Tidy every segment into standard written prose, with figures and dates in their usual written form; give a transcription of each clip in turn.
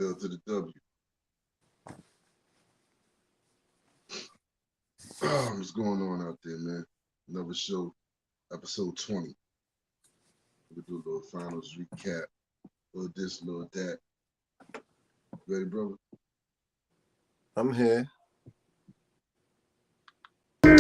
L to the W. What's going on out there, man? Another show, episode 20. We'll do a little finals recap. A little this, a little that. Ready, brother? I'm here. We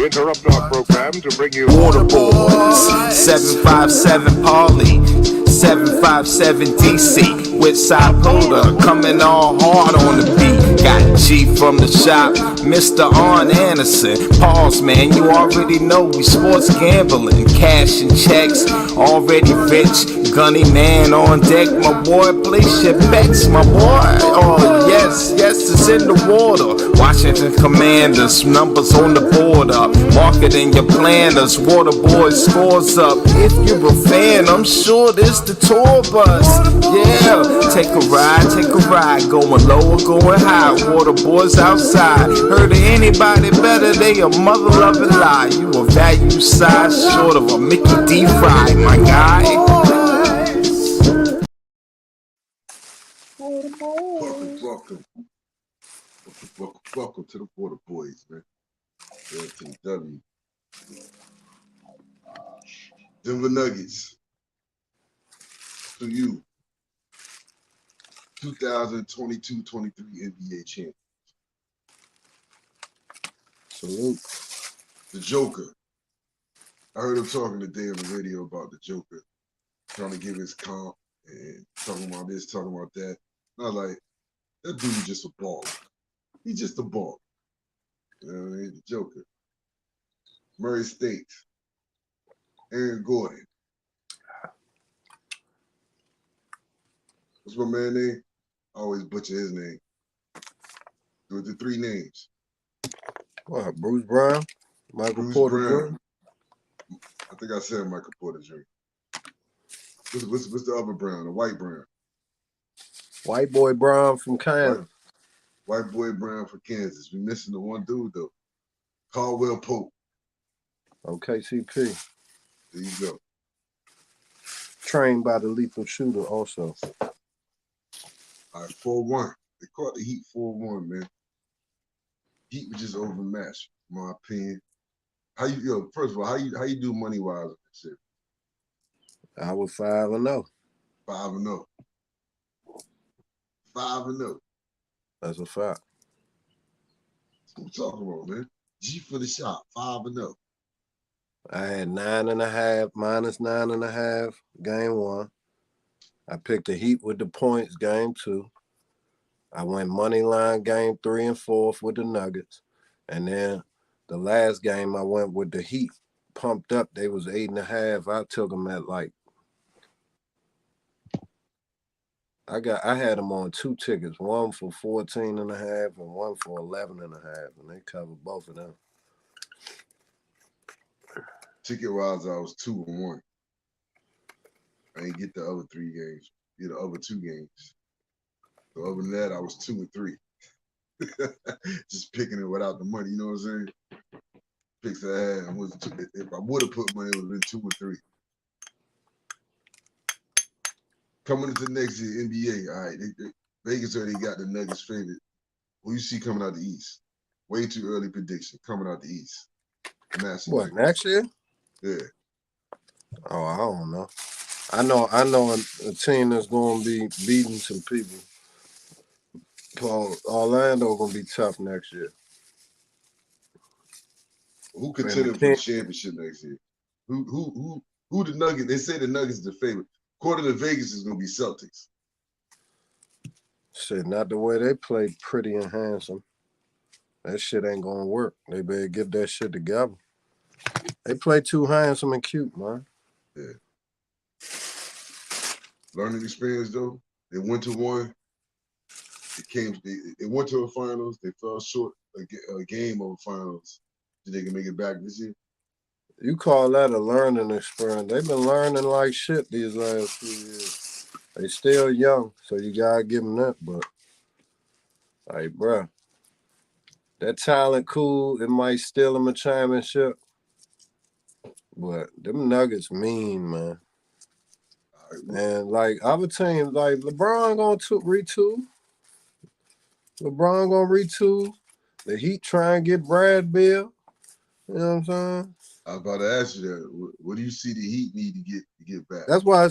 interrupt our program to bring you Water Boys, 757 Pauly, 757 DC, with Sapoda coming all hard on the beat. Got G from the shop, Mr. Arn Anderson. Pause, man, you already know we sports gambling, cash and checks, already rich. Gunny man on deck, my boy, place your bets, my boy. Oh yes, it's in the water. Washington Commanders, numbers on the border. Marketing your planners, Water Boys scores up. If you're a fan, I'm sure this the tour bus. Yeah, take a ride, going low or going high. Water Boys outside. Heard of anybody better? They a mother loving lie. You a value size short of a Mickey D. Fry, my guy. Welcome to the Water Boys, man. L to the W. Denver Nuggets. To you. 2022-23 NBA champion. Salute. The Joker. I heard him talking today on the radio about the Joker, trying to give his comp and talking about this, talking about that. And I was like, that dude is just a baller. He's just a baller. You know what I mean? The Joker. Murray State. Aaron Gordon. What's my man's name? I always butcher his name. With the three names. What, Bruce Brown? Michael Bruce Porter Brown. Jr.? I think I said Michael Porter Jr. What's the other Brown? The white Brown. White boy Brown from Kansas. White boy Brown from Kansas. We missing the one dude though. Caldwell Pope. KCP. There you go. Trained by the lethal shooter also. All right, 4-1. They caught the Heat 4-1, man. Heat was just overmatched, in my opinion. First of all, how you do money wise on that shit? I was 5-0. 5-0. 5-0. That's a fact. That's what I'm talking about, man. G for the shot, 5-0. I had 9.5, minus 9.5, game 1. I picked the Heat with the points, game 2. I went money line game 3 and 4 with the Nuggets. And then the last game I went with the Heat. Pumped up, they was 8.5. I took them at like, I had them on 2 tickets, one for 14.5 and one for 11.5, and they covered both of them. Ticket wise, I was 2-1. I didn't get the other 3 games. Get the other 2 games. So other than that, I was 2-3. Just picking it without the money, you know what I'm saying? Picks I had. If I would have put money, it would have been 2-3. Coming into next year, NBA, all right. Vegas already got the Nuggets favorite. Who you see coming out the East? Way too early prediction. Coming out the East. What, next year? Yeah. Oh, I don't know. I know a team that's going to be beating some people. Orlando going to be tough next year. Who contending for the championship next year? Who the Nuggets? They say the Nuggets is the favorite. According to Vegas, is going to be Celtics. Shit, not the way they play pretty and handsome. That shit ain't going to work. They better get that shit together. They play too handsome and cute, man. Yeah. Learning experience, though. They went to one. They went to a finals. They fell short a game of finals. Did they can make it back this year? You call that a learning experience. They've been learning like shit these last few years. They still young, so you got to give them that. But, like, bruh, that talent cool. It might steal them a championship. But them Nuggets mean, man. And like other teams, like LeBron gonna retool. LeBron gonna retool. The Heat try and get Brad Bill. You know what I'm saying? I was about to ask you that. What do you see the Heat need to get back? That's why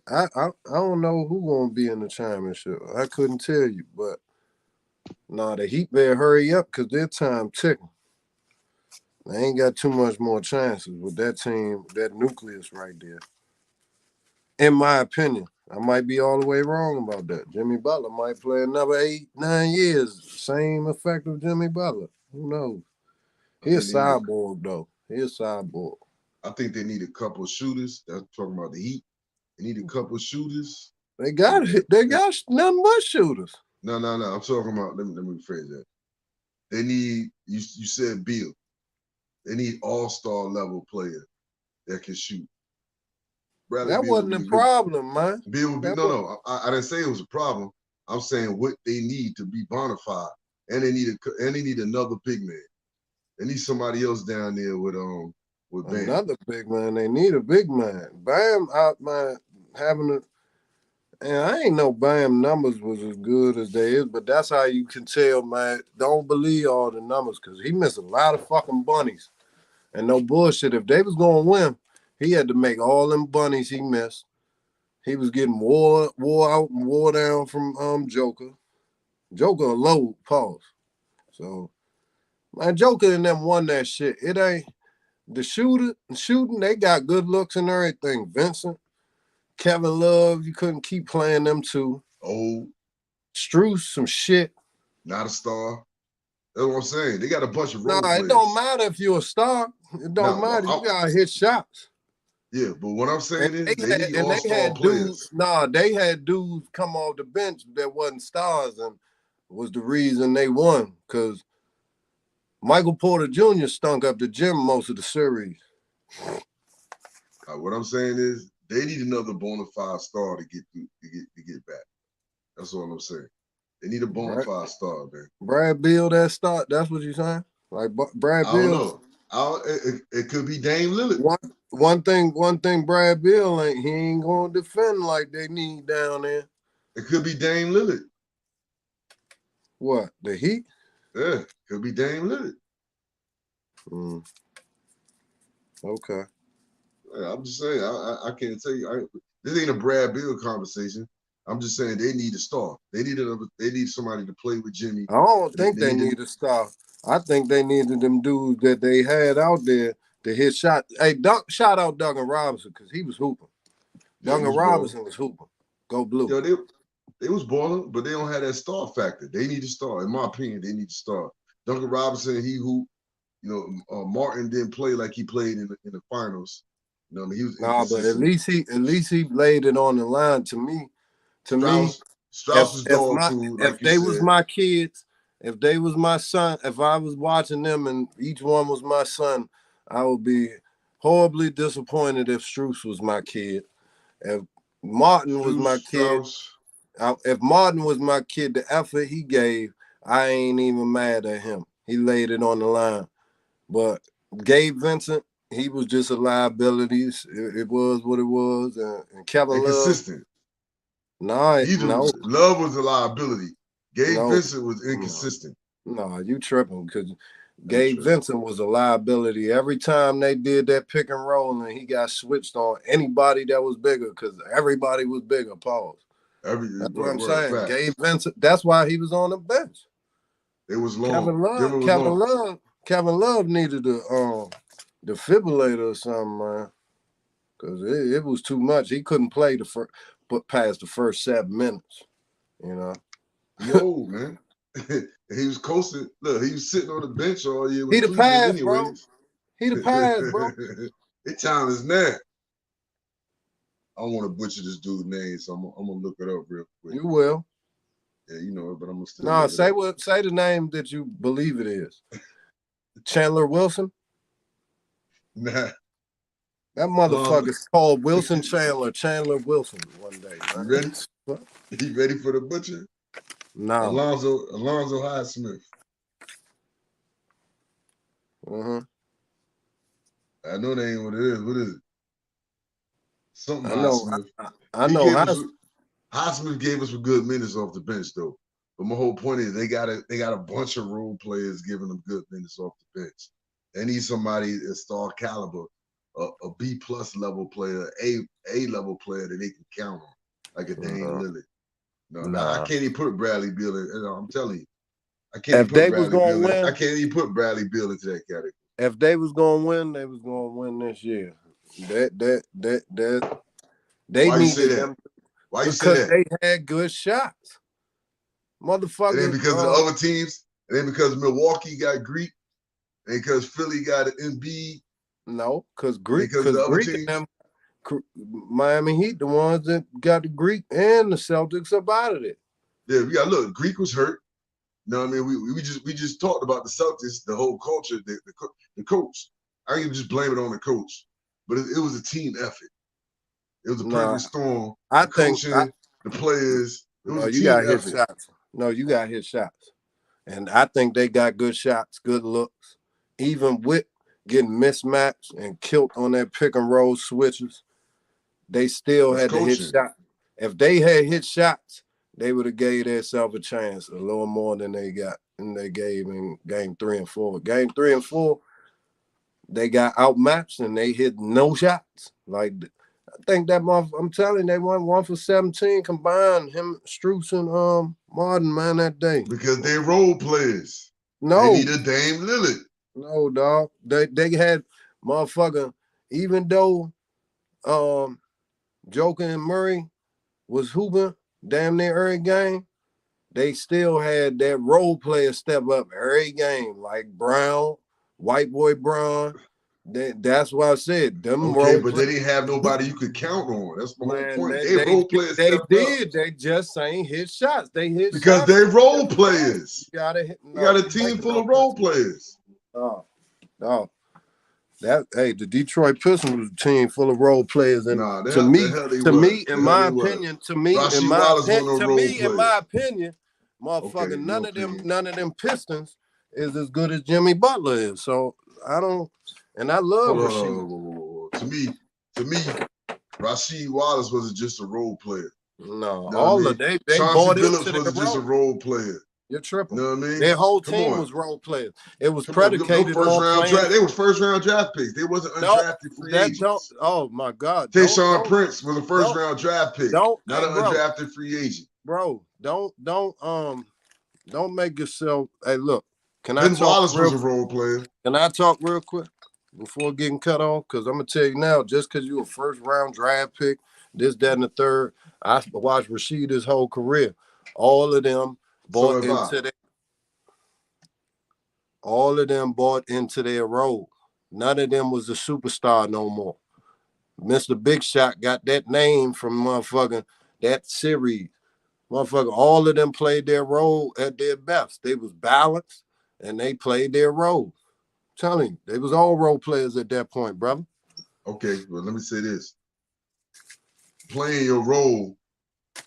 I don't know who gonna be in the championship. I couldn't tell you, but the Heat better hurry up because their time ticking. They ain't got too much more chances with that team, that nucleus right there. In my opinion, I might be all the way wrong about that. Jimmy Butler might play another 8-9 years. Same effect of Jimmy Butler. Who knows? He's a cyborg, though. He's a cyborg. I think they need a couple of shooters. That's talking about the Heat. They need a couple of shooters. They got nothing but shooters. No. I'm talking about, let me rephrase that. They need, you said Bill. They need all-star level player that can shoot. Bradley That Beal wasn't a problem, man. Bill would be, I didn't say it was a problem. I'm saying what they need to be bona fide. And they need another big man. They need somebody else down there with Bam. Another big man. They need a big man. Bam out, man, and I ain't know Bam numbers was as good as they is, but that's how you can tell, man. Don't believe all the numbers because he missed a lot of fucking bunnies. And no bullshit. If they was going to win, he had to make all them bunnies he missed. He was getting wore out and wore down from Joker. Joker a low pause. So, man, Joker and them won that shit. It ain't the shooting, they got good looks and everything. Vincent, Kevin Love, you couldn't keep playing them two. Oh. Struce, some shit. Not a star. That's what I'm saying. They got a bunch of role players. It don't matter if you're a star. It don't matter. You gotta hit shots. Yeah, but what I'm saying is they need all-star players. They had dudes come off the bench that wasn't stars and was the reason they won. Because Michael Porter Jr. stunk up the gym most of the series. What I'm saying is they need another bona fide star to get back. That's all I'm saying. They need a bona fide star, man. Brad Beal, that start. That's what you're saying? Like Brad Beal. I don't know. It could be Dame Lillard. One thing Brad Beal he ain't gonna defend like they need down there. It could be Dame Lillard. What, the Heat? Yeah, could be Dame Lillard. Okay. Yeah, I'm just saying, I can't tell you. This ain't a Brad Beal conversation. I'm just saying they need a star. They need somebody to play with Jimmy. I don't think they need a star. I think they needed them dudes that they had out there to hit shot. Hey, shout out Duncan Robinson because he was hooping. Duncan Robinson was hooping. Go Blue. Yo, they was balling, but they don't have that star factor. They need a star. In my opinion, they need a star. Duncan Robinson, he hooped. Martin didn't play like he played in the finals. You know, I mean, he was but at least he laid it on the line to me. Strauss was dog food. If they was my kids, if they was my son, if I was watching them and each one was my son, I would be horribly disappointed if Strauss was my kid. If Martin was my kid, if Martin was my kid, the effort he gave, I ain't even mad at him. He laid it on the line. But Gabe Vincent, he was just a liability. It was what it was. And Kevin Love. Inconsistent. No. Love was a liability. Gabe Vincent was inconsistent. No, you tripping because Gabe Vincent was a liability. Every time they did that pick and roll and he got switched on anybody that was bigger because everybody was bigger, pause. That's what I'm saying. Fact. Gabe Vincent, that's why he was on the bench. It was long. Kevin Love needed a defibrillator or something, man. Because it was too much. He couldn't play past the first 7 minutes, you know. Yo, man. He was coasting. Look, he was sitting on the bench all year. He the pass, bro. He the pass, bro. His time is now. I don't want to butcher this dude's name, so I'm gonna look it up real quick. You will. Yeah, you know it, but I'm gonna still. No, say the name that you believe it is. Chandler Wilson. Nah. That motherfucker's called Wilson Chandler. Chandler Wilson one day. Man. You ready? You ready for the butcher? No. Alonzo Highsmith. Uh-huh. I know that ain't what it is. What is it? Something I know. Highsmith. I He know. gave us Highsmith gave us some good minutes off the bench though. But my whole point is they got a bunch of role players giving them good minutes off the bench. They need somebody at star caliber, a B+ level player, A level player that they can count on, like a Dame Lillard. No, I can't even put Bradley Beal in. I'm telling you, I can't If even they put was Bradley gonna Beal in. win, I can't even put Bradley Beal into that category. if they was gonna win, they was gonna win this year. They Why you say needed that? them Why you say because that? they had good shots. It ain't Motherfucker. because of the other teams. It ain't because Milwaukee got Greek. It ain't because Philly got an Embiid. No, because Because Greek, the other Greek and teams. them Miami Heat, the ones that got the Greek and the Celtics up out of it. Yeah, we got look. Greek was hurt. You know what I mean? We just talked about the Celtics, the whole culture, the coach. I can just blame it on the coach, but it was a team effort. It was a perfect storm. I The think coaching, the players. It was no, a you team got hit effort. shots. No, you got hit shots, and I think they got good shots, good looks, even with getting mismatched and killed on that pick and roll switches. They still That's had to hit coaching. shots. If they had hit shots, they would have gave themselves a chance a little more than they got and they gave in game 3 and 4. Game 3 and 4, they got outmatched and they hit no shots. Like I think that month, I'm telling you, they went 1 for 17 combined. Him, Strus, and Martin, man, that day. Because they role players. No, They need a Dame Lillard. no, dog. They had motherfucker. Even though Joker and Murray was hooping damn near every game, they still had that role player step up every game, like Brown, White Boy Brown. That's why I said them Okay, role but players. they didn't have nobody you could count on. That's my whole point. Man, They role players they stepped did. up. They just ain't hit shots. They hit Because shots. they role players. You gotta hit. We got No, a you team making full no of role sense. players. No. The Detroit Pistons was a team full of role players, and Nah, to the me, hell they to was. me, The in hell my they was. opinion, to me, in Rasheed my Wallace opinion, wasn't no role player. motherfucker, Okay, none of them Pistons is as good as Jimmy Butler is. So I don't, and I love Hold Rasheed. on. To me, Rasheed Wallace wasn't just a role player. No, You know all what I of mean? they Chauncey bought Billups into their wasn't just a role. role player. You're tripping. You know what I mean? Their whole Come team on. was role players. It was Come on, no predicated first on round playing. draft. They were first round draft picks. They wasn't undrafted free agents. Oh my God. Tayshaun Prince was a first round draft pick, not an bro, undrafted free agent. bro, don't make yourself. Hey, look, can I Ben talk Wallace real? was a role player. Can I talk real quick before getting cut off? Because I'm gonna tell you now, just because you a first round draft pick, this, that, and the third. I watched Rasheed his whole career. All of them So bought into that. All of them bought into their role. None of them was a superstar no more. Mr. Big Shot got that name from motherfucking that series. Motherfucker, all of them played their role at their best. They was balanced and they played their role. I'm telling you, they was all role players at that point, brother. Okay, well, let me say this. Playing your role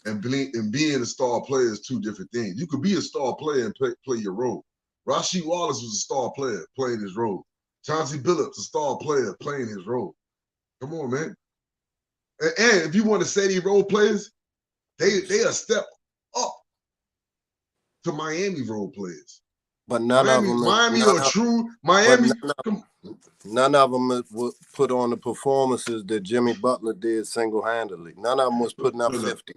and being a star player is two different things. You could be a star player and play your role. Rasheed Wallace was a star player playing his role. Chauncey Billups, a star player playing his role. Come on, man. And if you want to say these role players, they a step up to Miami role players. But none of them. Miami or true Miami. None of them was put on the performances that Jimmy Butler did single-handedly. None of them was putting up 50.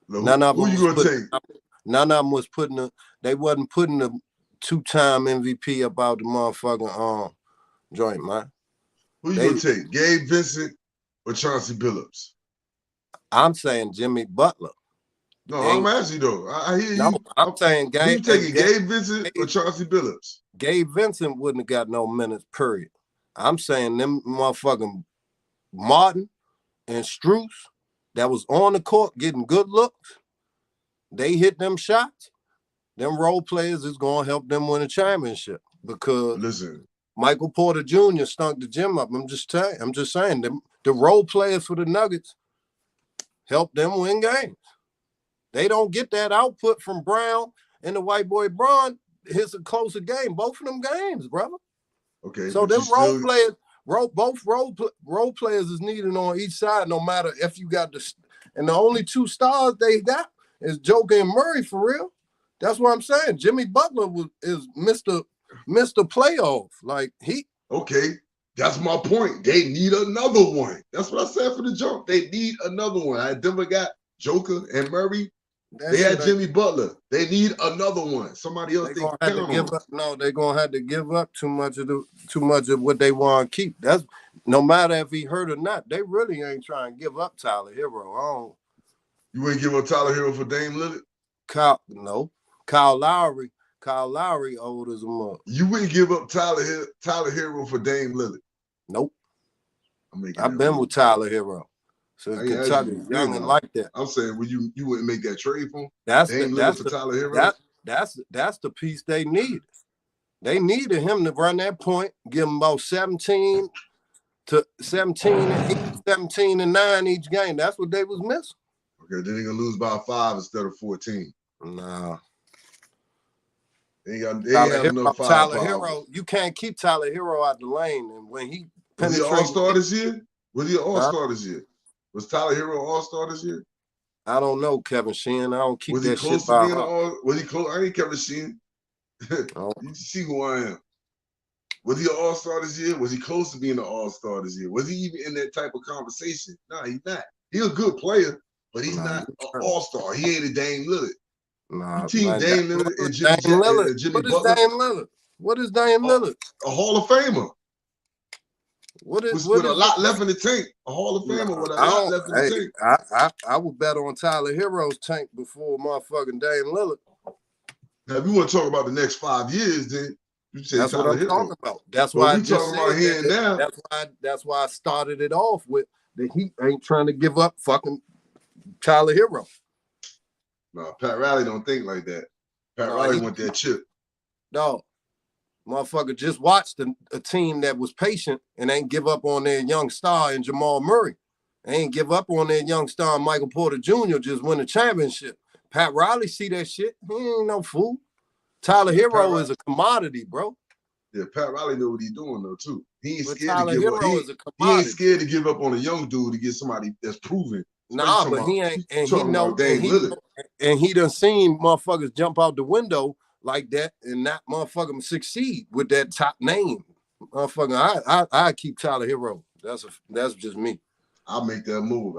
None of them. Who you gonna take? None of them was putting. They wasn't putting the two-time MVP about the motherfucking joint, man. Who you gonna take? Gabe Vincent or Chauncey Billups? I'm saying Jimmy Butler. No, I'm asking you though. I hear you. No, I'm saying Gabe. Who you taking, Gabe Vincent or Chauncey Billups? Gabe Vincent wouldn't have got no minutes, period. I'm saying them motherfucking Martin and Strus that was on the court getting good looks, they hit them shots. Them role players is going to help them win a championship because Michael Porter Jr. stunk the gym up. I'm just saying the role players for the Nuggets help them win games. They don't get that output from Brown and the white boy Braun. It's a closer game, both of them games, brother. Okay. So them Both role players is needed on each side, no matter if you got the. And the only two stars they got is Joker and Murray for real. That's what I'm saying. Jimmy Butler is Mr. Playoff. Like he. Okay, that's my point. They need another one. That's what I said for the jump. They need another one. I Denver got Joker and Murray. They had Jimmy Butler. They need another one. Somebody else they gonna have to give up. No, they're gonna have to give up too much of what they want to keep. That's no matter if he hurt or not. They really ain't trying to give up Tyler Hero. You wouldn't give up Tyler Hero for Dame Lillard? Kyle Lowry old as a mother. You wouldn't give up Tyler Hero for Dame Lillard? Nope. I've been with Tyler Hero. So Kentucky, young and like that. I'm saying, you wouldn't make that trade for him? That's for Tyler Hero? That's the piece they needed. They needed him to run that point, give him about 17 and 9 each game. That's what they was missing. Okay, then they're gonna lose by 5 instead of 14. Nah. They ain't have enough Tyler Hero, you can't keep Tyler Hero out the lane. And when he was he an all-star this year? Was he an all-star this year? Was Tyler Hero an all-star this year? I don't know, Kevin Sheehan. I don't keep that shit. Was he close? I ain't Kevin Sheehan. You see who I am. Was he an all-star this year? Was he close to being an all-star this year? Was he even in that type of conversation? No, he's not. He's a good player, but he's not an all-star. He ain't a Dame Lillard. Nah, Dame Lillard and Jimmy Butler. Dame Lillard? What is Dame Lillard? A Hall of Famer. With a lot left in the tank. A Hall of Famer with a lot left in the tank. I would bet on Tyler Hero's tank before motherfucking Dame Lillard. Now, if you want to talk about the next 5 years, then you say that's Tyler what I'm Hero. Talking about. That's why we talking about here and now. That's why I started it off with the Heat ain't trying to give up fucking Tyler Hero. No, Pat Riley don't think like that. Pat Riley want that chip. No. Motherfucker just watched a team that was patient and ain't give up on their young star in Jamal Murray. They ain't give up on their young star Michael Porter Jr. just win a championship. Pat Riley see that shit. He ain't no fool. Tyler Hero is a commodity, bro. Yeah, Pat Riley know what he's doing though too. He ain't scared Tyler to give Hero up. Is a commodity. He ain't scared to give up on a young dude to get somebody that's proven. Nah, but he ain't, and he know, and he done seen motherfuckers jump out the window like that and not motherfucking succeed with that top name. Motherfucker, I keep Tyler Hero. That's just me. I'll make that move.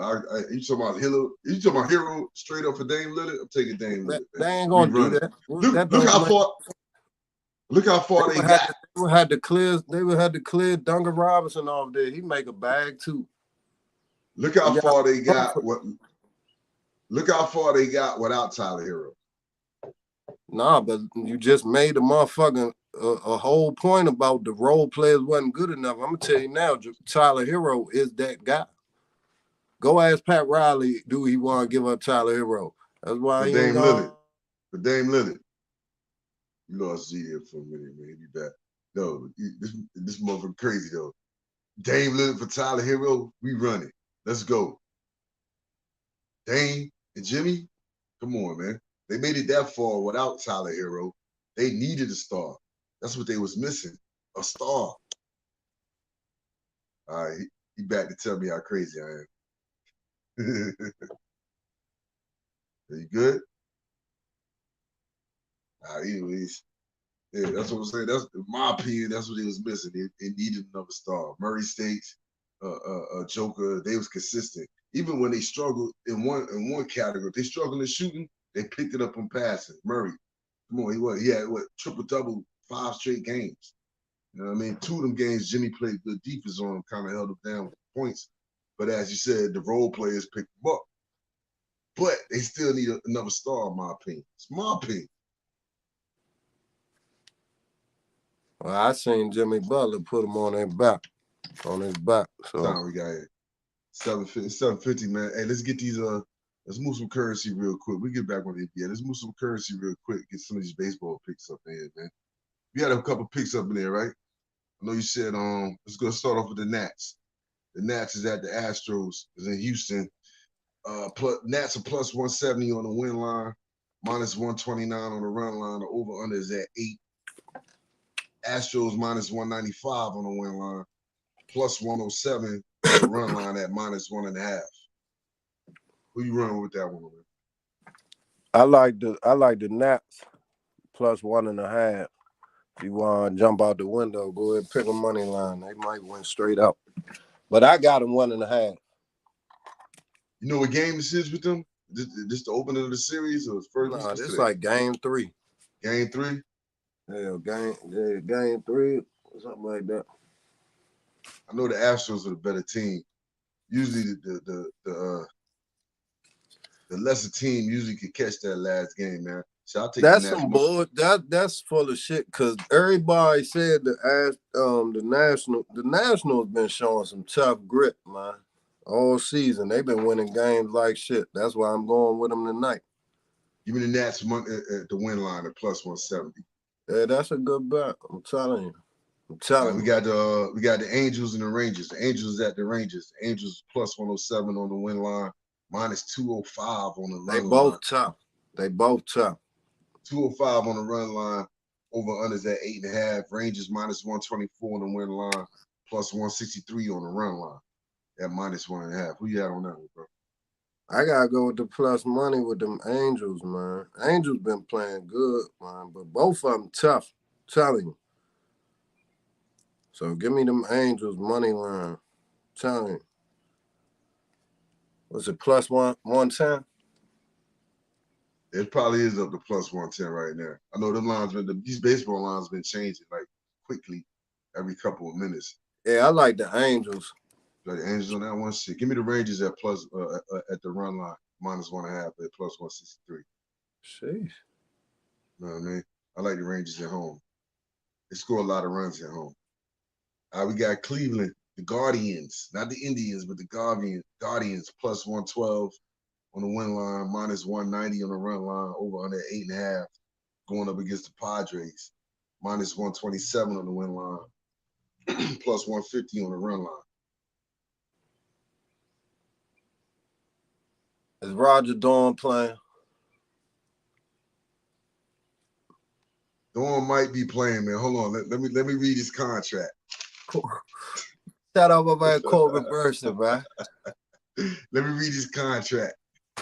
You talking about Hero? You talking about Hero straight up for Dame Lillard? I'm taking Dame Lillard. They ain't gonna do that. Look how far they got. They would have to clear Duncan Robinson off there. He make a bag too. Look how far they got. Look how far they got without Tyler Hero. Nah, but you just made a motherfucking a whole point about the role players wasn't good enough. I'm gonna tell you now, Tyler Hero is that guy. Go ask Pat Riley, do he want to give up Tyler Hero? That's why he Dame Lillard. For Dame Lillard. You lost G there for a minute, man. You back. No, this motherfucker crazy though. Dame Lillard for Tyler Hero, we run it. Let's go. Dame and Jimmy, come on, man. They made it that far without Tyler Hero. They needed a star. That's what they was missing, a star. All right, he back to tell me how crazy I am. Are you good? All right, anyways. Yeah, that's what I'm saying. That's in my opinion. That's what they was missing. They needed another star. Murray Stakes, Joker. They was consistent. Even when they struggled in one category, they struggled in shooting. They picked it up on passing. Murray, come on, he had triple-double 5 straight games. You know what I mean? 2 of them games, Jimmy played good defense on him, kind of held him down with points. But as you said, the role players picked them up. But they still need another star, in my opinion. It's my opinion. Well, I seen Jimmy Butler put him on his back. So time we got here. 750, man. Hey, let's get these let's move some currency real quick. We get back on the NBA. Let's move some currency real quick. Get some of these baseball picks up in here, man. You had a couple picks up in there, right? I know you said let's go start off with the Nats. The Nats is at the Astros, is in Houston. Nats are plus 170 on the win line, minus 129 on the run line. The over-under is at 8. Astros minus 195 on the win line. plus 107 on the run line at minus 1.5. Who you running with that one, man? I like the Nats plus 1.5. If you want to jump out the window, go ahead and pick a money line. They might win straight up. But I got them 1.5. You know what game this is with them? This the opening of the series or first? Nah, this like game 3. Game 3? Yeah, game 3, something like that. I know the Astros are the better team. Usually the lesser team usually can catch that last game, man. So I'll take that's the some bull. That's full of shit. Cause everybody said the Nationals been showing some tough grit, man, all season. They've been winning games like shit. That's why I'm going with them tonight. Give me the Nats at the win line at plus 170. Yeah, that's a good bet. I'm telling you. We got the Angels and the Rangers. The Angels at the Rangers. The Angels plus 107 on the win line, minus 205 on the run line. They both tough. 205 on the run line. Over unders at 8.5. Rangers minus 124 on the win line, plus 163 on the run line at minus 1.5. Who you had on that one, bro? I gotta go with the plus money with them Angels, man. Angels been playing good, man, but both of them tough. I'm telling you. So give me them Angels money line. I'm telling you. Was it plus 110? It probably is up to plus 110 right now. I know these baseball lines been changing like quickly every couple of minutes. Yeah, I like the Angels. Like the Angels on that one shit. Give me the Rangers at plus at the run line, minus 1.5 at plus 163. Sheesh. You know what I mean? I like the Rangers at home. They score a lot of runs at home. We got Cleveland, the Guardians, not the Indians, but the Guardians plus 112 on the win line, minus 190 on the run line, over under 8.5, going up against the Padres, minus 127 on the win line, plus 150 on the run line. Is Roger Dawn playing? Dawn might be playing, man. Hold on, let me read his contract. Shout out my man Corbin Burson, man. Let me read his contract.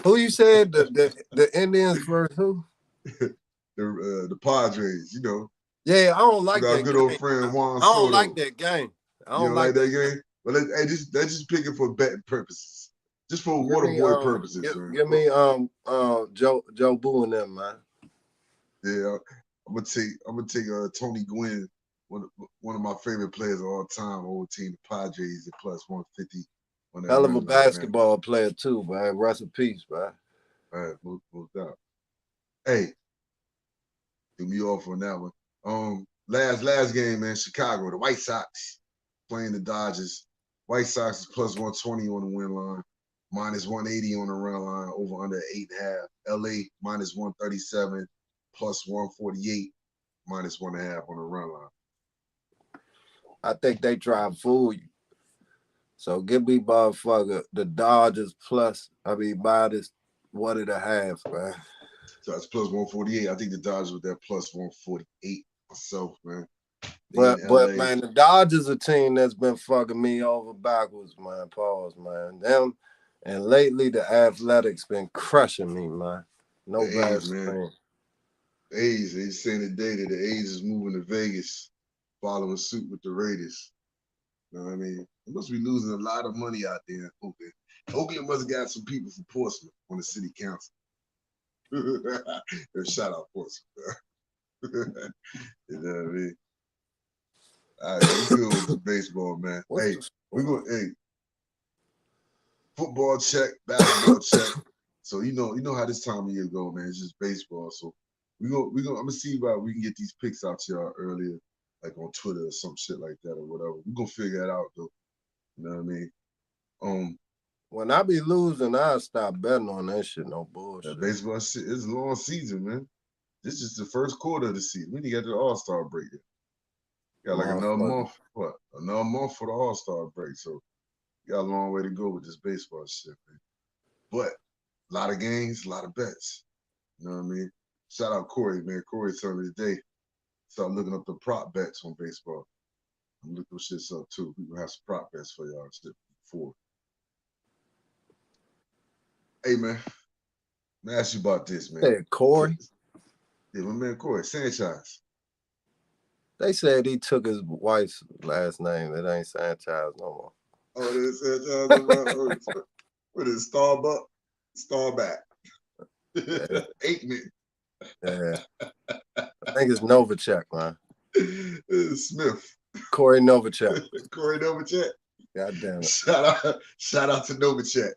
Who you said the Indians first? Who? The Padres, you know. Yeah, I don't like our that good game. old friend Juan I don't Soto. like that game. I don't like that game. But that's just picking for betting purposes, just for water boy purposes. Give me Joe Boo and them, man. Yeah, I'm gonna take Tony Gwynn, one of my favorite players of all time, old team, the Padres at plus 150. Hell of a basketball player too, man. Rest in peace, man. All right, moved out. Hey, do me off on that one. Last game, man. Chicago, the White Sox playing the Dodgers. White Sox is plus 120 on the win line, minus 180 on the run line, over under 8.5. LA minus 137, plus 148, minus 1.5 on the run line. I think they try to fool you. So give me motherfucker the Dodgers minus 1.5, man. So that's plus 148. I think the Dodgers with that plus 148 myself, man. But man, the Dodgers a team that's been fucking me over backwards, man. Pause, man. Them and lately the Athletics been crushing me, man. No bad man. A's, they saying today that the A's is moving to Vegas, following suit with the Raiders. You know what I mean? They must be losing a lot of money out there in Oakland. Oakland must have got some people from Portsmouth on the city council. Shout out Portsmouth. You know what I mean? All right, we good with the baseball, man. Football check, basketball check. So you know how this time of year go, man. It's just baseball. So I'm gonna see about we can get these picks out to y'all earlier, like on Twitter or some shit like that or whatever. We're gonna figure it out though. You know what I mean? When I be losing, I stop betting on that shit. No bullshit. Baseball shit, it's a long season, man. This is the first quarter of the season. We need to get to the All-Star break. Got like another month. What? Another month for the All-Star break. So you got a long way to go with this baseball shit, man. But a lot of games, a lot of bets. You know what I mean? Shout out Corey, man. Corey told me today, start looking up the prop bets on baseball. I'm looking those shits up too. We gonna have some prop bets for y'all shit before. Hey man, let me ask you about this, man. Hey, Corey. Yeah, my man Corey Sanchez. They said he took his wife's last name. It ain't Sanchez no more. Oh, it is Sanchez. What is Starbuck? Starback. Yeah. 8 minutes. Yeah. I think it's Novacek, man. Smith. Corey Novacek. Corey Novacek. God damn it. Shout out to Novacek.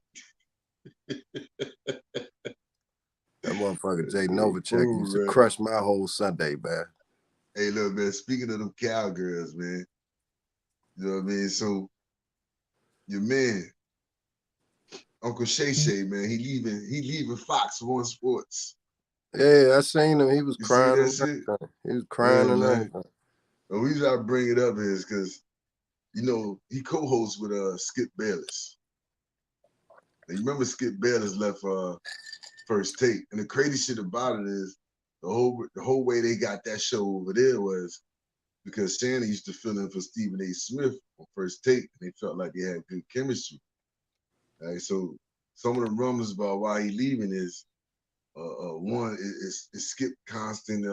That motherfucker Jay Novacek used to crush my whole Sunday, man. Hey, look, man, speaking of them cowgirls, man, you know what I mean? So, your man, Uncle Shay Shay, man, he leaving Fox One Sports. Yeah, I seen him. He was You crying. see that shit? He was crying and man. everything. The reason I bring it up is because, you know, he co-hosts with Skip Bayless. And you remember Skip Bayless left First Take, and the crazy shit about it is the whole way they got that show over there was because Shannon used to fill in for Stephen A. Smith on First Take, and they felt like they had good chemistry. Right, so some of the rumors about why he leaving is one is Skip constant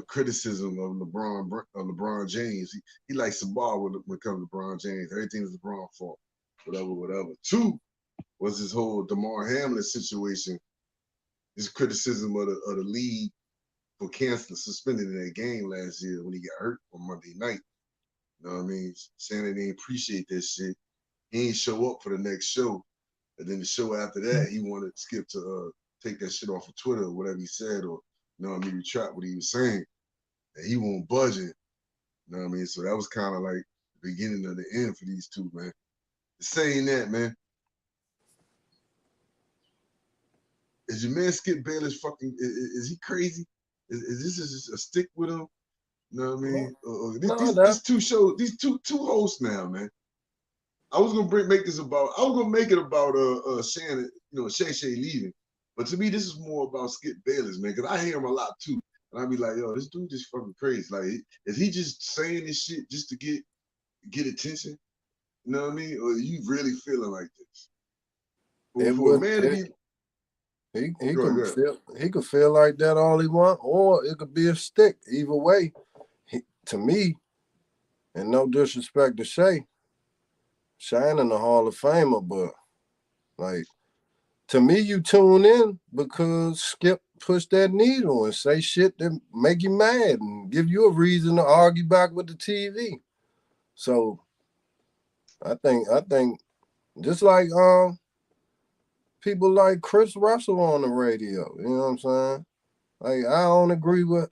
criticism of LeBron James. He likes to bar when it comes to LeBron James. Everything is LeBron's fault, whatever. Two was this whole DeMar Hamlin situation. His criticism of the league for suspending that game last year when he got hurt on Monday night. You know what I mean? Shannon didn't appreciate that shit. He ain't show up for the next show. And then the show after that, he wanted Skip to take that shit off of Twitter or whatever he said, or, you know what I mean, retract what he was saying. And he won't budge it. You know what I mean? So that was kind of like the beginning of the end for these two, man. Saying that, man, is your man Skip Bayless fucking, is he crazy? Is this just a stick with him? You know what I mean? These two shows, these two hosts now, man. I was gonna make it about Shannon, you know, Shay Shay leaving. But to me, this is more about Skip Bayless, man, because I hear him a lot too. And I be like, yo, this dude just fucking crazy. Like, is he just saying this shit just to get attention? You know what I mean? Or are you really feeling like this? For a man to be he could feel like that all he want, or it could be a stick. Either way, to me, and no disrespect to Shay, Shannon the Hall of Famer, but like to me, you tune in because Skip push that needle and say shit that make you mad and give you a reason to argue back with the TV. So I think just like people like Chris Russell on the radio, you know what I'm saying? Like I don't agree with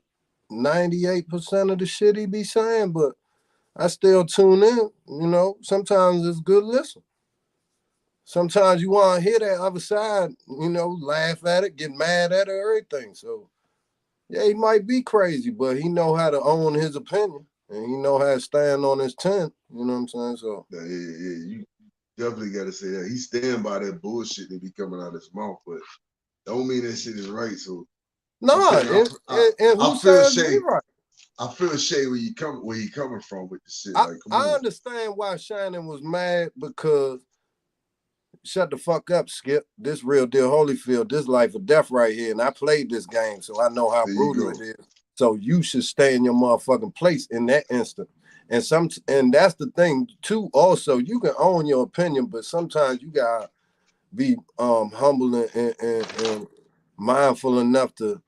98% of the shit he be saying, but I still tune in, you know. Sometimes it's good listen. Sometimes you want to hear that other side, you know, laugh at it, get mad at it, everything. So, yeah, he might be crazy, but he know how to own his opinion, and he know how to stand on his 10. You know what I'm saying? So, yeah, you definitely got to say that. He stand by that bullshit that be coming out of his mouth, but don't mean that shit is right. So, and who says he right? I feel Shay where he coming from with the shit. I understand why Shannon was mad because shut the fuck up, Skip. This real deal Holyfield, this life or death right here. And I played this game, so I know how brutal it is. So you should stay in your motherfucking place in that instant. And that's the thing, too, also, you can own your opinion, but sometimes you gotta be humble and mindful enough to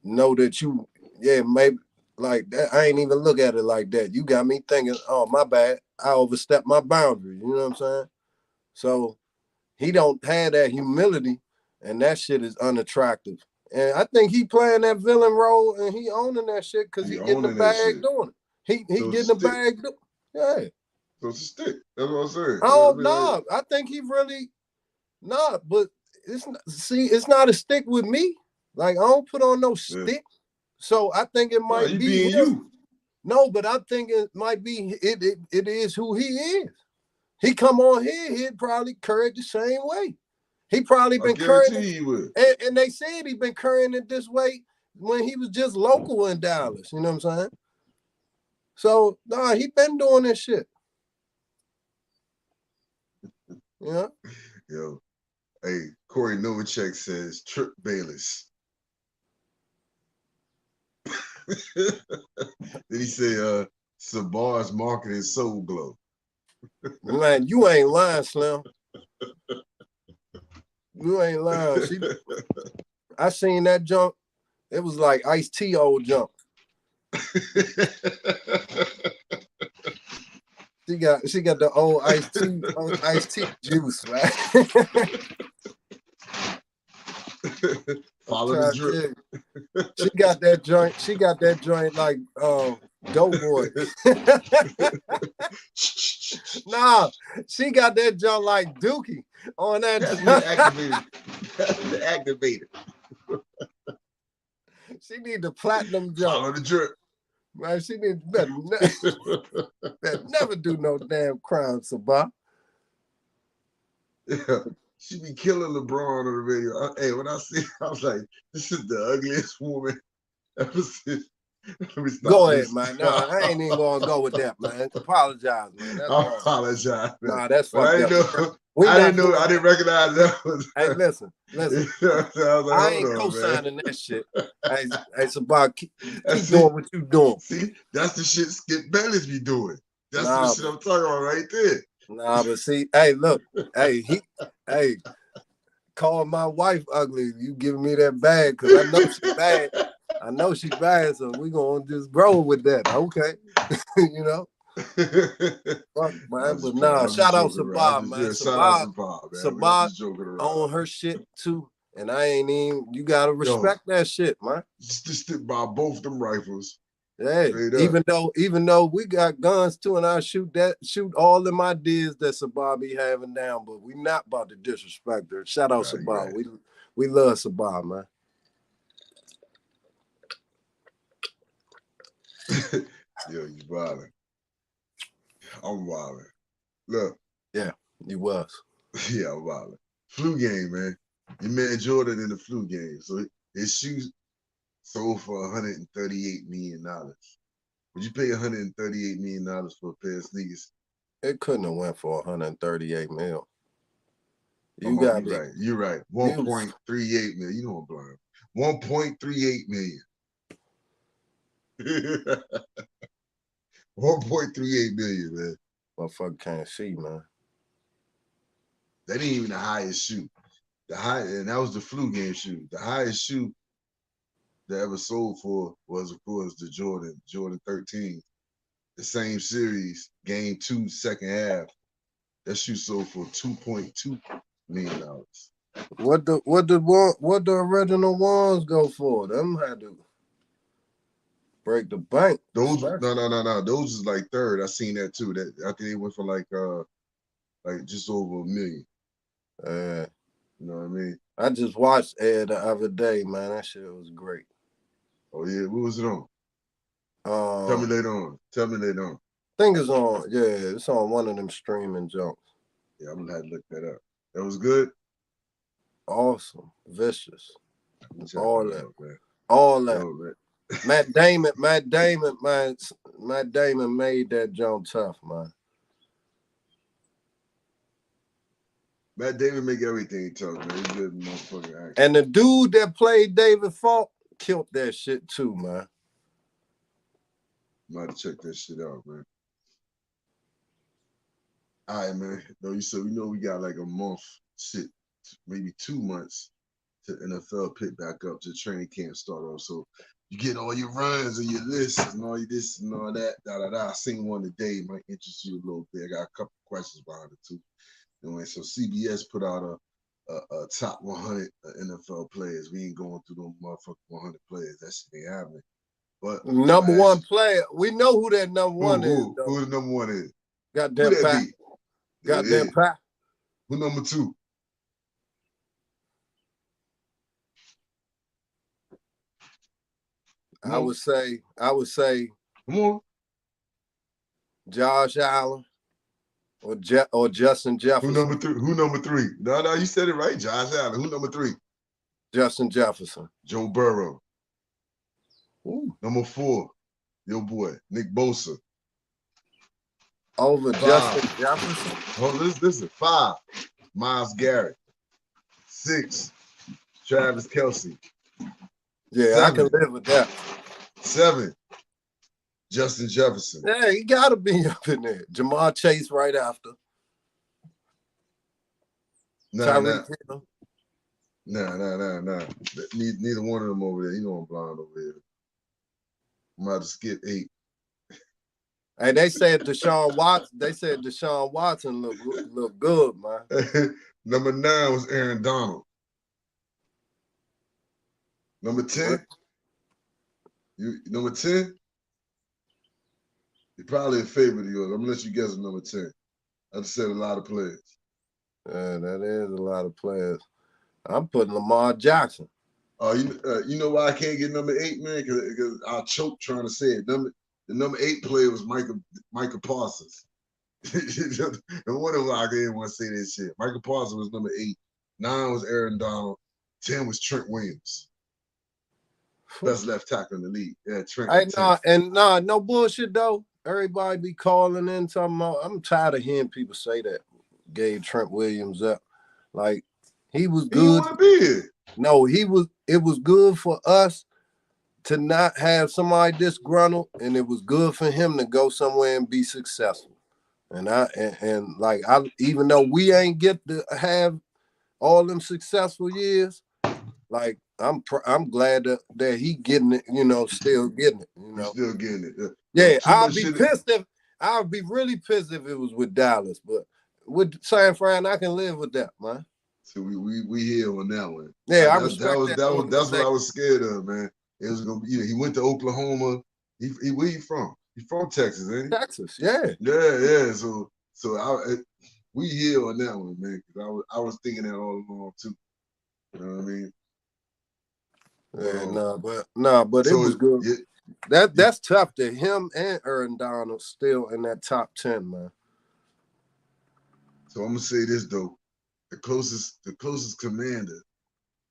know that maybe like that. I ain't even look at it like that. You got me thinking, oh, my bad. I overstepped my boundary. You know what I'm saying? So he don't have that humility, and that shit is unattractive. And I think he playing that villain role, and he owning that shit because he getting the bag doing it. He getting the bag. Yeah. So it's a stick. That's what I'm saying. Oh, no. I think he really, but it's not a stick with me. Like, I don't put on no stick. Yeah. So I think it might be you. No, but I think it might be, it is who he is. He come on here, he'd probably curry the same way. He probably been currying it, and they said he been currying it this way when he was just local in Dallas. You know what I'm saying? So nah, he been doing this shit. Yeah. Yo, hey, Corey Novacek says Trip Bayless. Then he say, Sabar's marketing Soul Glow. Man, you ain't lying, Slim. You ain't lying. I seen that junk. It was like Ice-T old junk. She got the old Ice-T juice, man. Follow the drip. She got that joint. She got that joint like Doughboy. Nah, she got that joint like Dookie on that. That's the activator. She need the platinum joint. Follow the drip. Man, she need better never do no damn crime, Sabah. Yeah. She be killing LeBron on the radio. Hey, when I see, I was like, "This is the ugliest woman ever seen." Go ahead, man. Nah, I ain't even gonna go with that, man. Apologize, man. That's I apologize. Man. Nah, that's fucked up. I didn't recognize that was. Hey, listen. I was like, I ain't co-signing that shit. Hey, Sabah, keep doing what you doing. See, that's the shit Skip Bayless be doing. That's Nah, the shit I'm talking about right there. Nah, but see, hey, look, hey, call my wife ugly. You giving me that bag because I know she's bad. I know she's bad, so we gonna just roll with that. Okay, you know. Fuck, man, but nah, shout out Sabah, man. Sabah on her shit too, and I ain't even. You gotta respect that shit, man. Just stick by both them rifles. Hey, even though we got guns too, and I shoot all them ideas that Sabah be having down, but we not about to disrespect her. Shout out Sabah. Right. We love Sabah, man. Yo, you wildin'. I'm wildin'. Look. Yeah, you was. Yeah, I'm wildin'. Flu game, man. Your man Jordan in the flu game. So his shoes sold for $138 million. Would you pay $138 million for a pair of sneakers? It couldn't have went for $138 million. You're right. 1.38 million. You know I'm blind. 1.38 million. 1.38 million, man. Motherfucker can't see, man. That ain't even the highest shoe. And that was the flu game shoe. The highest shoe that ever sold for was, of course, the Jordan 13. The same series, game 2, second half. That shoe sold for $2.2 million. What the original ones go for? Them had to break the bank. Those no. Those is like third. I seen that too. That I think they went for like just over $1 million. You know what I mean? I just watched Ed the other day, man. That shit was great. Oh yeah, what was it on? Tell me later on. I think it's on. Yeah, it's on one of them streaming junks. Yeah, I'm gonna have to look that up. That was good. Awesome, vicious, all that, man. All that. Yo, man. Matt Damon, Matt Damon made that jump tough, man. Matt Damon make everything tough, man. He's good motherfucking actor. And the dude that played David Falk killed that shit too, man. I'm about to check that shit out, man. All right, man. No, you said we know we got like a month, maybe 2 months to NFL pick back up to training camp start off. So you get all your runs and your lists and all your this and all that. I seen one today. It might interest you a little bit. I got a couple questions behind it too. Anyway, so CBS put out a top 100 NFL players. We ain't going through no motherfucking 100 players. That shit ain't happening. But number one player, we know who that number one is. Who the number one is? Goddamn Pat. Goddamn Pat. Who number 2? I would say. Come on. Josh Allen or Justin Jefferson. Who number 3? No, you said it right. Josh Allen. Who number 3? Justin Jefferson. Joe Burrow. Ooh. Number 4, your boy, Nick Bosa. over 5. Justin Jefferson. Oh, listen. 5, Myles Garrett. 6, Travis Kelce. Yeah, I can live with that. 7, Justin Jefferson. Yeah, he gotta be up in there. Jamar Chase right after. Nah. Tyreek Hill. Nah. Neither one of them over there. You know I'm blind over here. I'm about to skip 8. Hey, they said Deshaun Watson look good, man. Number 9 was Aaron Donald. Number 10. Number 10? You're probably a favorite of yours. I'm gonna let you guess at number 10. I just said a lot of players. Yeah, that is a lot of players. I'm putting Lamar Jackson. Oh, you know why I can't get number 8, man? Because I choked trying to say it. The number 8 player was Micah Parsons. No wonder why I didn't want to say that shit. Micah Parsons was number 8. 9 was Aaron Donald. 10 was Trent Williams. Best left tackle in the league. Yeah, Trent. Hey, no bullshit though. Everybody be calling in talking about. I'm tired of hearing people say that. Gave Trent Williams up. Like he was good. He want to be here. No, it was good for us to not have somebody disgruntled, and it was good for him to go somewhere and be successful. And even though we ain't get to have all them successful years, like I'm glad that he getting it, still getting it, He's still getting it. Yeah, I'll be really pissed if it was with Dallas, but with San Fran, I can live with that, man. So we here on that one. Yeah, I respect respect that. That's what I was scared of, man. It was gonna be. He went to Oklahoma. Where he from? He's from Texas, ain't he? Texas, yeah. Yeah. So we here on that one, man. Because I was thinking that all along too. You know what I mean? Yeah, but so it was good. That's tough to him and Aaron Donald still in that top 10, man. So I'm gonna say this though. The closest commander,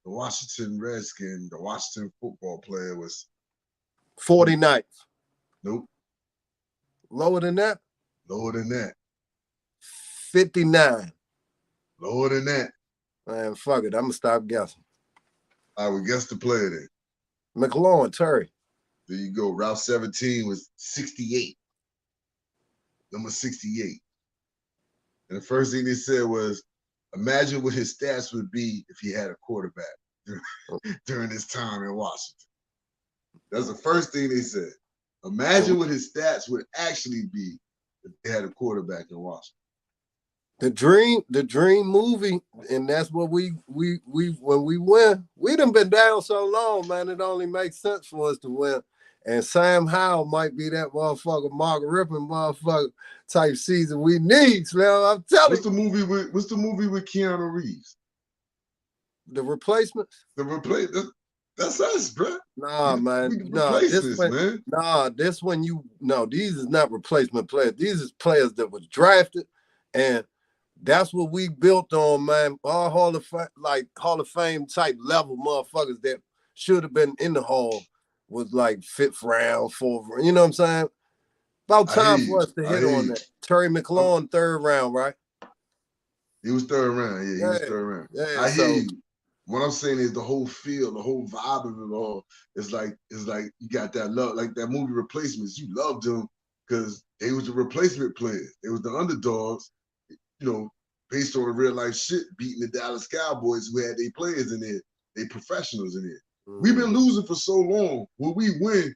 the Washington Redskin, the Washington football player was 49th. Nope. Lower than that? Lower than that. 59. Lower than that. Man, fuck it. I'm gonna stop guessing. I would guess the player then. McLaurin, Terry. There you go. Route 17 was 68. Number 68. And the first thing they said was, imagine what his stats would be if he had a quarterback during his time in Washington. That's the first thing they said. Imagine what his stats would actually be if they had a quarterback in Washington. The dream movie, and that's what we when we win, we done been down so long, man. It only makes sense for us to win. And Sam Howell might be that motherfucker, Mark Rippon motherfucker type season we need, man. I'm telling you. What's the movie with Keanu Reeves? The Replacements? That's us, bro. Nah, man. These is not replacement players. These is players that was drafted, and that's what we built on, man. All Hall of Fame type level motherfuckers that should have been in the Hall was like 5th round, 4th round. You know what I'm saying? About time for us to hit on that. Terry McLaurin, 3rd round, right? He was 3rd round. Yeah, he was 3rd round. Yeah, I hear you. What I'm saying is the whole feel, the whole vibe of it all is like you got that love, like that movie Replacements. You loved them because they was the replacement players. They was the underdogs, based on the real life shit, beating the Dallas Cowboys who had their players in there, they professionals in there. Mm-hmm. We've been losing for so long. When we win,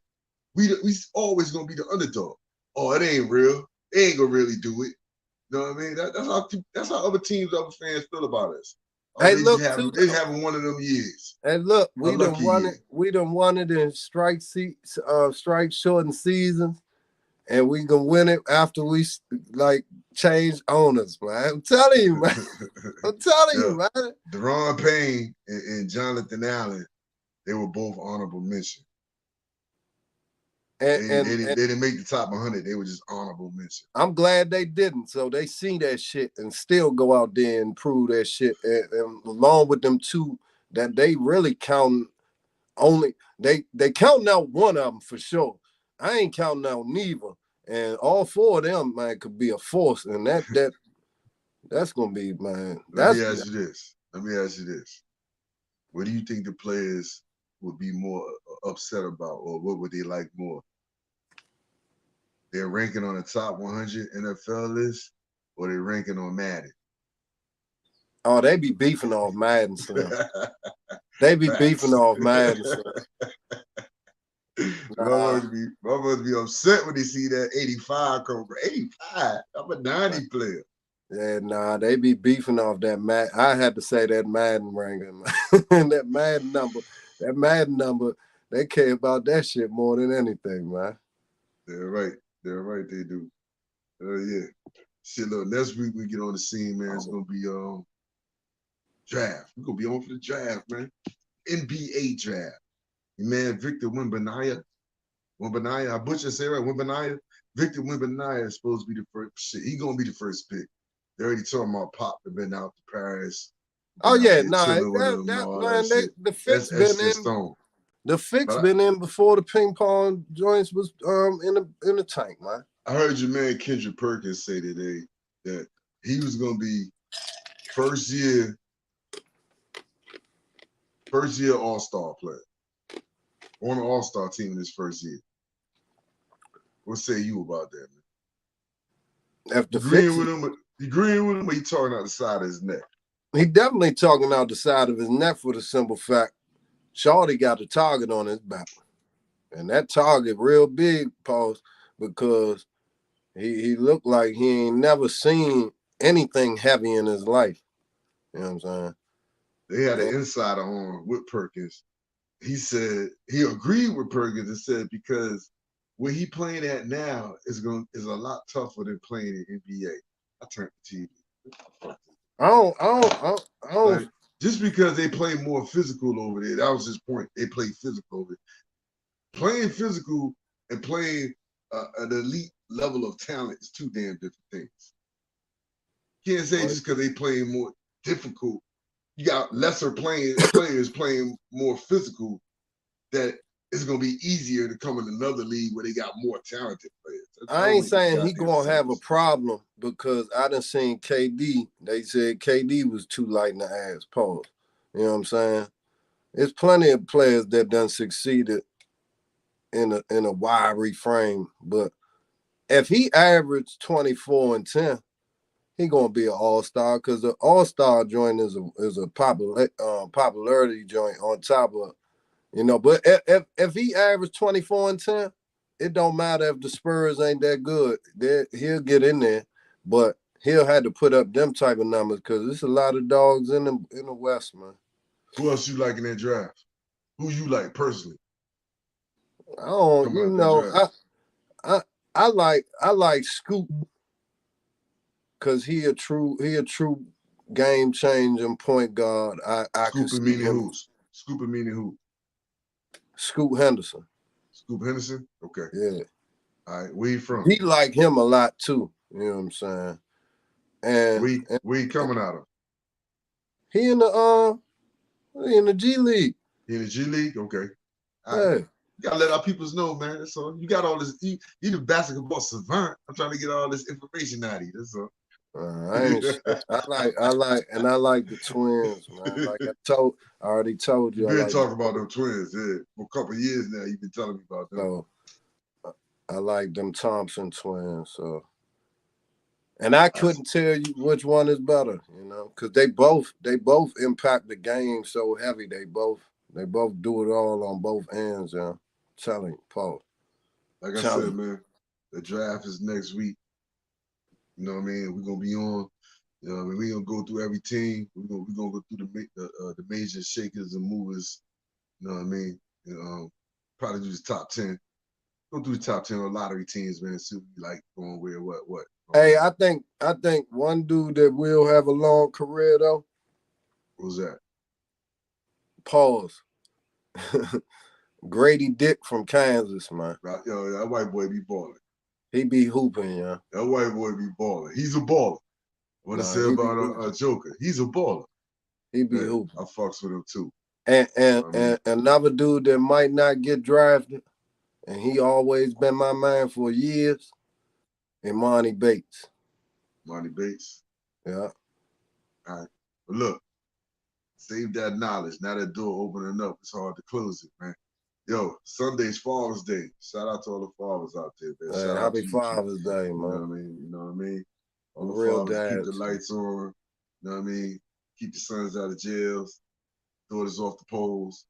we always gonna be the underdog. Oh, it ain't real. They ain't gonna really do it. You know what I mean? That's how other teams, other fans feel about us. Hey, they having one of them years. And look, we done won it in strike shortened seasons, and we gonna win it after we change owners, man. I'm telling you, man. Man. Deron Payne and Jonathan Allen, they were both honorable mention. They didn't make the top 100. They were just honorable mention. I'm glad they didn't. So they seen that shit and still go out there and prove that shit. And along with them two, that they really count only they counting out one of them for sure. I ain't counting out neither. And all four of them, man, could be a force. And that's gonna be, man. Let me ask you this. What do you think the players would be more upset about, or what would they like more? They're ranking on the top 100 NFL list, or they're ranking on Madden? Oh, they be beefing off Madden, son. They be beefing off Madden, son. My must be upset when they see that 85 come. 85? I'm a 90 player. Yeah, nah, they be beefing off that Madden. I had to say that Madden ranking. That Madden number, they care about that shit more than anything, man. They're right. They do. Yeah. Shit, look, next week we get on the scene, man. It's gonna be draft. We're gonna be on for the draft, man. NBA draft. Your man Victor Wembanyama. I butcher say right, Wembanyama. Victor Wembanyama is supposed to be the first. Shit, he gonna be the first pick. They already talking about Pop. They've been out to Paris. Oh yeah, nah, the fix been in. Stone. The fix been in before the ping pong joints was in the tank, man. I heard your man Kendrick Perkins say today that he was gonna be first year All-Star player on an All-Star team in his first year. What say you about that, man? After agreeing with him, or he talking out the side of his neck? He definitely talking out the side of his neck for the simple fact, Shorty got a target on his back. And that target real big, pause, because he looked like he ain't never seen anything heavy in his life. You know what I'm saying? They had an insider on with Perkins. He said he agreed with Perkins and said because where he playing at now is a lot tougher than playing in NBA. I turned the TV. I don't. Like, just because they play more physical over there, that was his point. They play physical over there. Playing physical and playing an elite level of talent is two damn different things. Can't say just because they playing more difficult, you got lesser players playing more physical, that it's gonna be easier to come in another league where they got more talented players. I ain't saying he gonna have a problem because I done seen KD. They said KD was too light in the ass. Pause. You know what I'm saying? There's plenty of players that done succeeded in a wiry frame, but if he averaged 24 and 10, he gonna be an all-star because the all-star joint is a popularity joint on top of, you know. But if he averaged 24 and 10, it don't matter if the Spurs ain't that good. He'll get in there, but he'll have to put up them type of numbers because there's a lot of dogs in the West, man. Who else you like in that draft? Who you like personally? I don't, you know, I like Scoop because he a true game changing point guard. I can see him. Scoop meaning who? Scoop Henderson. Scoop Henderson? Okay. Yeah. All right. Where you from? He like him a lot too. You know what I'm saying? And where he coming out of? He in the G League. He in the G League? Okay. All right. You gotta let our peoples know, man. That's all. You got all this. You the basketball savant. I'm trying to get all this information out of you. That's all. I like the Twins, man. Like I already told you. You've been talking about them Twins, yeah. For a couple of years now, you've been telling me about them. So I like them Thompson twins. So, and I couldn't tell you which one is better, you know, because they both impact the game so heavy. They both do it all on both ends, yeah. Telling Paul. Like I said, man, the draft is next week. You know what I mean? We're gonna be on. You know what I mean? We're gonna go through every team. We're gonna go through the major shakers and movers. You know what I mean? Probably do the top 10. Go through the top 10 of lottery teams, man. See what we like going where, what. Hey, I think one dude that will have a long career though. Who's that? Pause. Grady Dick from Kansas, man. Yo, that white boy be balling. He be hooping, yeah. That white boy be balling. He's a baller. What I say about a Joker? He's a baller. He be hooping. I fucks with him too. And another dude that might not get drafted, and he always been my man for years, Imani Bates. Monty Bates. Yeah. All right. But look, save that knowledge. Now that door opening up, it's hard to close it, man. Yo, Sunday's Father's Day. Shout out to all the fathers out there, man. Hey, Shout out happy to you. Father's Day, You know man. what I mean? You know what I mean? All the Real fathers keep the dads. lights on. You know what I mean? Keep the sons out of jails. Daughters off the poles.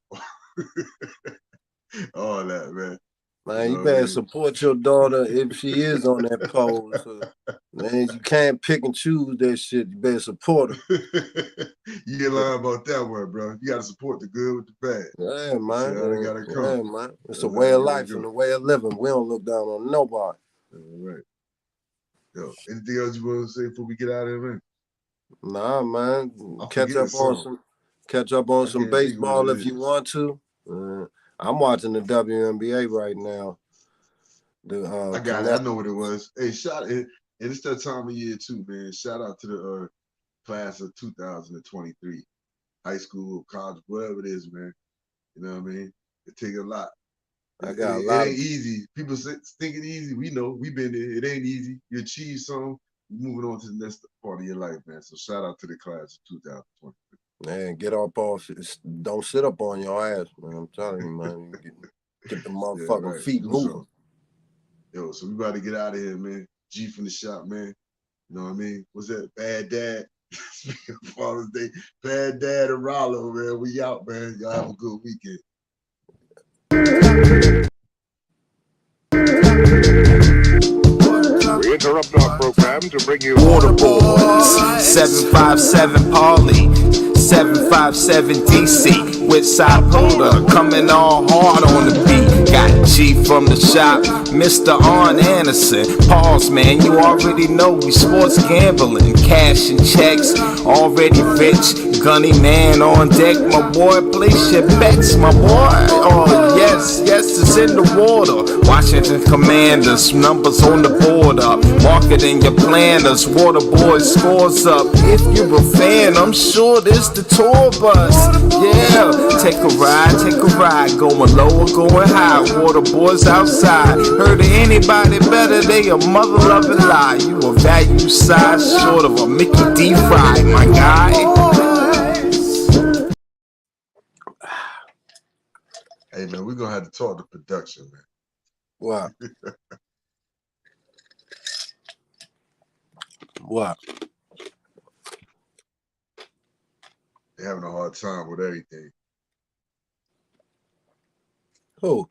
All that, man. Man, You you know what I better mean? support your daughter if she is on that pole. So, man, you can't pick and choose that shit. You better support her. You ain't lying about that one, bro. You gotta support the good with the bad. Yeah, man. See how they gotta come. Yeah, man. It's That's a how way they of gotta life go. and a way of living. We don't look down on nobody. All right. Yo, anything else you want to say before we get out of here, man? Nah, man. I'm Catch forgetting up on something. some can't think what baseball it if you is. want to. I'm watching the WNBA right now. I got it. I know what it was. Hey, and it's that time of year too, man. Shout out to the class of 2023, high school, college, whatever it is, man. You know what I mean? It take a lot. I It got a lot ain't of easy. People think it easy. We know. We've been there. It ain't easy. You achieve something, you're moving on to the next part of your life, man. So shout out to the class of 2023. man. Get up off. Don't sit up on your ass, man. I'm telling you, man. Get the Yeah, motherfucking right. feet Do moving. something. Yo, so we about to get out of here, man. G from the shop, man. You know what I mean? What's that? Bad Dad. Speaking of Father's Day, Bad Dad and Rollo, man. We out, man. Y'all have a good weekend. We interrupt our program to bring you Water boys, 757 Paulie, 757 DC, with Sapuda coming all hard on the beat. Got G from the shop, Mr. Arn Anderson. Pause, man, you already know we sports gambling, cash and checks, already rich. Gunny man on deck, my boy, place your bets, my boy. Oh yes, it's in the water. Washington Commanders, numbers on the border. Marketing your planners, water boys scores up. If you're a fan, I'm sure this the tour bus. Yeah, take a ride, going low or going high. Water boys outside. Heard of anybody better? They a mother loving lie. You a value size short of a Mickey D. Fry, my guy. Hey, man, we're going to have to talk to production, man. What? What? They're having a hard time with everything. Who?